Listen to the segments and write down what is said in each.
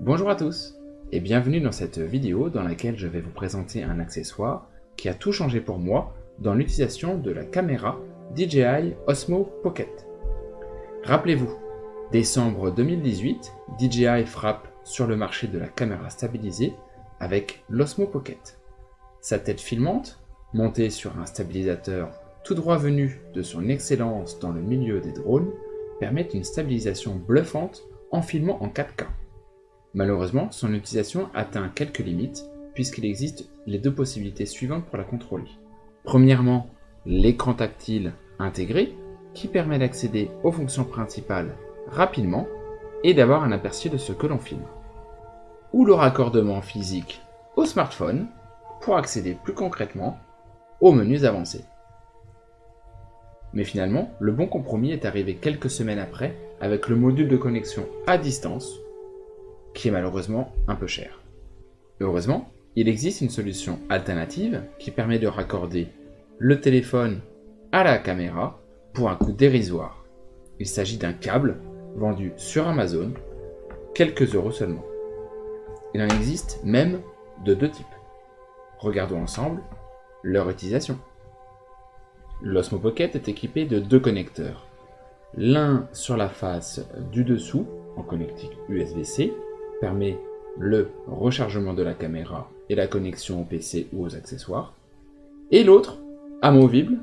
Bonjour à tous et bienvenue dans cette vidéo dans laquelle je vais vous présenter un accessoire qui a tout changé pour moi dans l'utilisation de la caméra DJI Osmo Pocket. Rappelez-vous, décembre 2018, DJI frappe sur le marché de la caméra stabilisée avec l'Osmo Pocket. Sa tête filmante, montée sur un stabilisateur tout droit venu de son excellence dans le milieu des drones, permet une stabilisation bluffante en filmant en 4K. Malheureusement, son utilisation atteint quelques limites, puisqu'il existe les deux possibilités suivantes pour la contrôler. Premièrement, l'écran tactile intégré, qui permet d'accéder aux fonctions principales rapidement et d'avoir un aperçu de ce que l'on filme. Ou le raccordement physique au smartphone, pour accéder plus concrètement aux menus avancés. Mais finalement, le bon compromis est arrivé quelques semaines après, avec le module de connexion à distance, qui est malheureusement un peu cher. Heureusement, il existe une solution alternative qui permet de raccorder le téléphone à la caméra pour un coût dérisoire. Il s'agit d'un câble vendu sur Amazon, quelques euros seulement. Il en existe même de deux types. Regardons ensemble leur utilisation. L'Osmo Pocket est équipé de deux connecteurs. L'un sur la face du dessous, en connectique USB-C, permet le rechargement de la caméra et la connexion au PC ou aux accessoires. Et l'autre, amovible,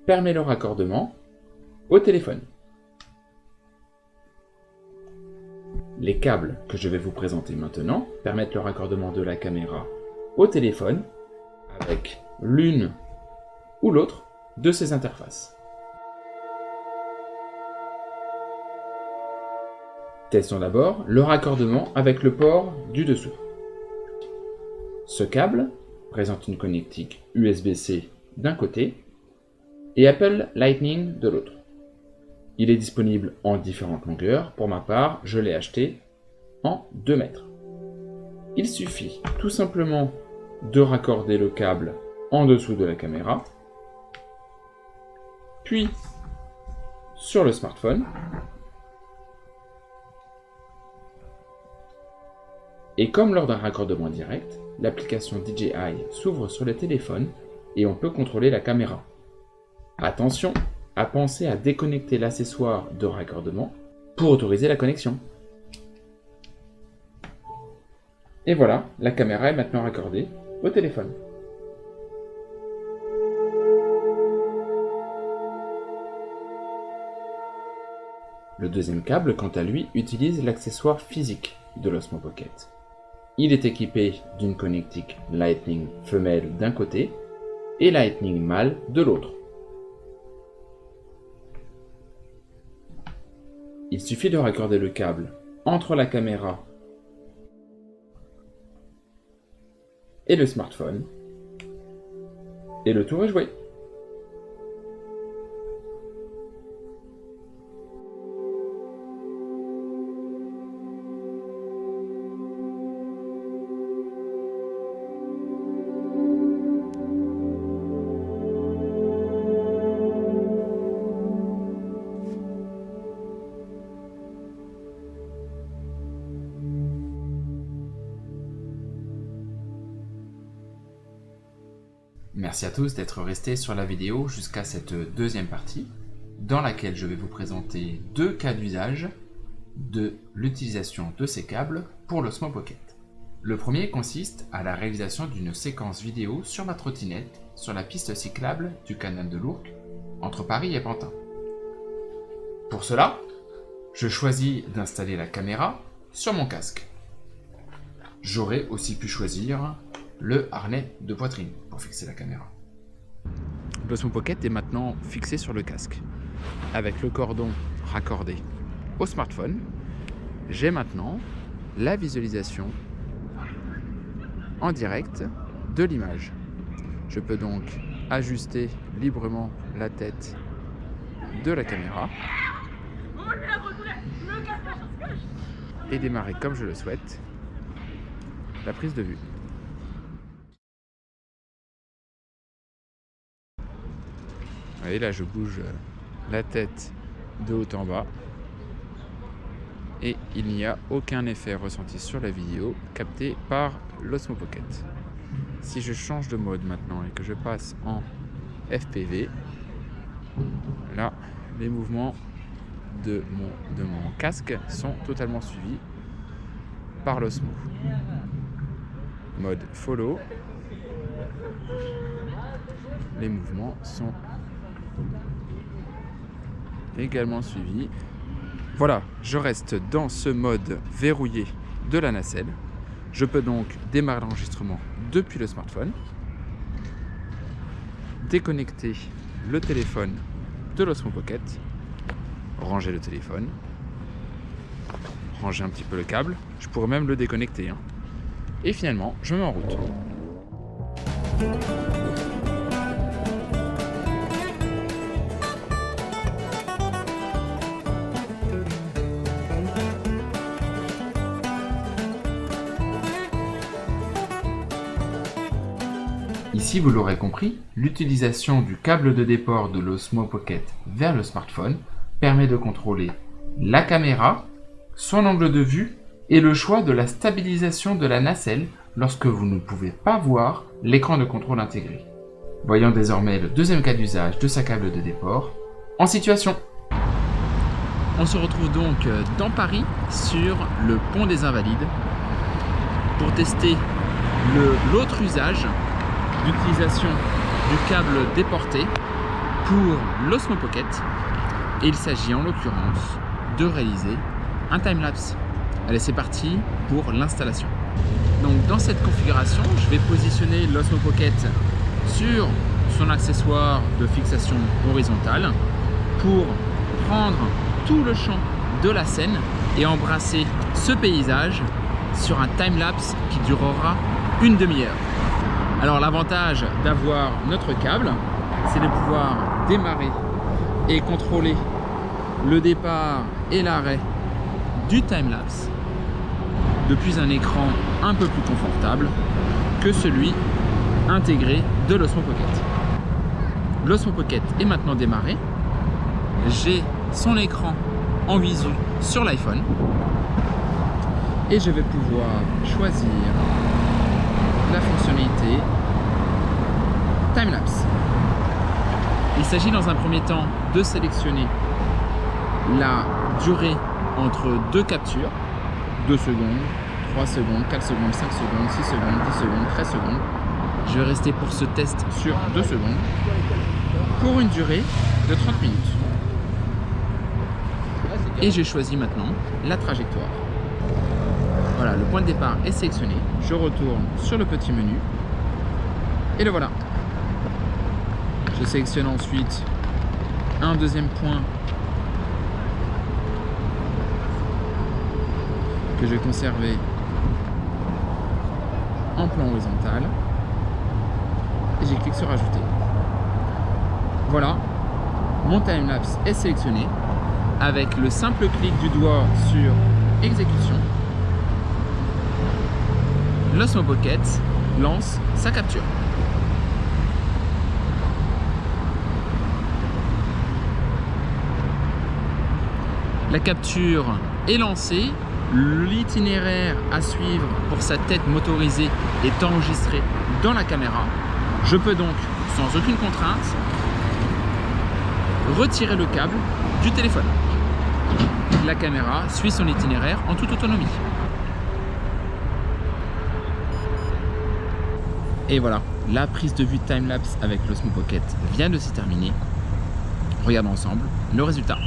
permet le raccordement au téléphone. Les câbles que je vais vous présenter maintenant permettent le raccordement de la caméra au téléphone avec l'une ou l'autre de ces interfaces. Testons d'abord le raccordement avec le port du dessous. Ce câble présente une connectique USB-C d'un côté et Apple Lightning de l'autre. Il est disponible en différentes longueurs. Pour ma part, je l'ai acheté en 2 mètres. Il suffit tout simplement de raccorder le câble en dessous de la caméra, puis sur le smartphone, et comme lors d'un raccordement direct, l'application DJI s'ouvre sur le téléphone et on peut contrôler la caméra. Attention à penser à déconnecter l'accessoire de raccordement pour autoriser la connexion. Et voilà, la caméra est maintenant raccordée au téléphone. Le deuxième câble, quant à lui, utilise l'accessoire physique de l'Osmo Pocket. Il est équipé d'une connectique Lightning femelle d'un côté et Lightning mâle de l'autre. Il suffit de raccorder le câble entre la caméra et le smartphone et le tour est joué. Merci à tous d'être restés sur la vidéo jusqu'à cette deuxième partie, dans laquelle je vais vous présenter deux cas d'usage de l'utilisation de ces câbles pour l'Osmo Pocket. Le premier consiste à la réalisation d'une séquence vidéo sur ma trottinette sur la piste cyclable du canal de l'Ourcq, entre Paris et Pantin. Pour cela, je choisis d'installer la caméra sur mon casque. J'aurais aussi pu choisir le harnais de poitrine pour fixer la caméra. L'Osmo Pocket est maintenant fixé sur le casque. Avec le cordon raccordé au smartphone, j'ai maintenant la visualisation en direct de l'image. Je peux donc ajuster librement la tête de la caméra et démarrer comme je le souhaite la prise de vue. Vous voyez, là je bouge la tête de haut en bas et il n'y a aucun effet ressenti sur la vidéo capté par l'Osmo Pocket. Si je change de mode maintenant et que je passe en FPV, là, les mouvements de mon casque sont totalement suivis par l'Osmo. Mode follow, les mouvements sont également suivis. Voilà, je reste dans ce mode verrouillé de la nacelle. Je peux donc démarrer l'enregistrement depuis le smartphone, déconnecter le téléphone de l'Osmo Pocket, ranger le téléphone, ranger un petit peu le câble, je pourrais même le déconnecter, hein. Et finalement, je me mets en route. Ici, vous l'aurez compris, l'utilisation du câble de déport de l'Osmo Pocket vers le smartphone permet de contrôler la caméra, son angle de vue et le choix de la stabilisation de la nacelle lorsque vous ne pouvez pas voir l'écran de contrôle intégré. Voyons désormais le deuxième cas d'usage de sa câble de déport en situation. On se retrouve donc dans Paris sur le pont des Invalides pour tester l'autre usage d'utilisation du câble déporté pour l'Osmo Pocket, et il s'agit en l'occurrence de réaliser un timelapse. Allez, c'est parti pour l'installation. Donc dans cette configuration, je vais positionner l'Osmo Pocket sur son accessoire de fixation horizontale pour prendre tout le champ de la scène et embrasser ce paysage sur un timelapse qui durera une demi-heure. Alors l'avantage d'avoir notre câble, c'est de pouvoir démarrer et contrôler le départ et l'arrêt du timelapse depuis un écran un peu plus confortable que celui intégré de l'Osmo Pocket. L'Osmo Pocket est maintenant démarré. J'ai son écran en visu sur l'iPhone et je vais pouvoir choisir la fonctionnalité timelapse. Il s'agit dans un premier temps de sélectionner la durée entre deux captures, 2 secondes, 3 secondes, 4 secondes, 5 secondes, 6 secondes, 10 secondes, 13 secondes. Je vais rester pour ce test sur 2 secondes pour une durée de 30 minutes. Et j'ai choisi maintenant la trajectoire. Voilà, le point de départ est sélectionné. Je retourne sur le petit menu et le voilà. Je sélectionne ensuite un deuxième point que je vais conserver en plan horizontal et j'ai cliqué sur ajouter. Voilà, mon timelapse est sélectionné avec le simple clic du doigt sur exécution. L'Osmo Pocket lance sa capture. La capture est lancée, l'itinéraire à suivre pour sa tête motorisée est enregistré dans la caméra. Je peux donc, sans aucune contrainte, retirer le câble du téléphone. La caméra suit son itinéraire en toute autonomie. Et voilà, la prise de vue timelapse avec l'Osmo Pocket vient de se terminer. Regardons ensemble le résultat.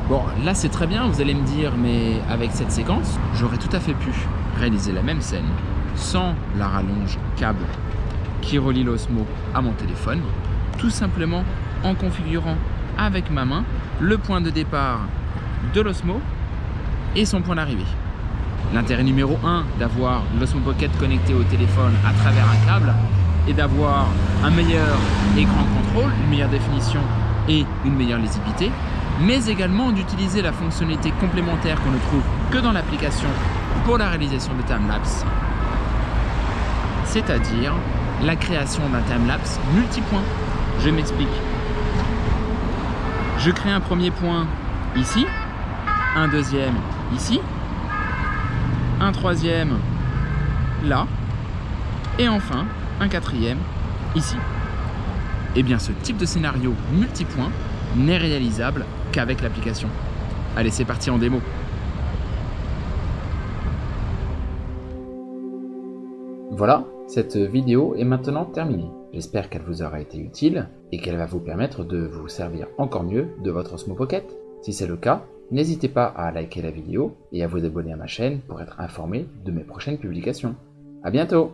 Bon, là c'est très bien, vous allez me dire, mais avec cette séquence, j'aurais tout à fait pu réaliser la même scène sans la rallonge câble qui relie l'Osmo à mon téléphone, tout simplement en configurant avec ma main le point de départ de l'Osmo et son point d'arrivée. L'intérêt numéro 1 d'avoir l'Osmo Pocket connecté au téléphone à travers un câble est d'avoir un meilleur écran de contrôle, une meilleure définition et une meilleure lisibilité, mais également d'utiliser la fonctionnalité complémentaire qu'on ne trouve que dans l'application pour la réalisation de timelapse, c'est-à-dire la création d'un timelapse multipoint. Je m'explique. Je crée un premier point ici, un deuxième ici, un troisième là, et enfin un quatrième ici. Et bien ce type de scénario multipoint n'est réalisable qu'avec l'application. Allez, c'est parti en démo. Voilà, cette vidéo est maintenant terminée. J'espère qu'elle vous aura été utile et qu'elle va vous permettre de vous servir encore mieux de votre Osmo Pocket. Si c'est le cas, n'hésitez pas à liker la vidéo et à vous abonner à ma chaîne pour être informé de mes prochaines publications. À bientôt!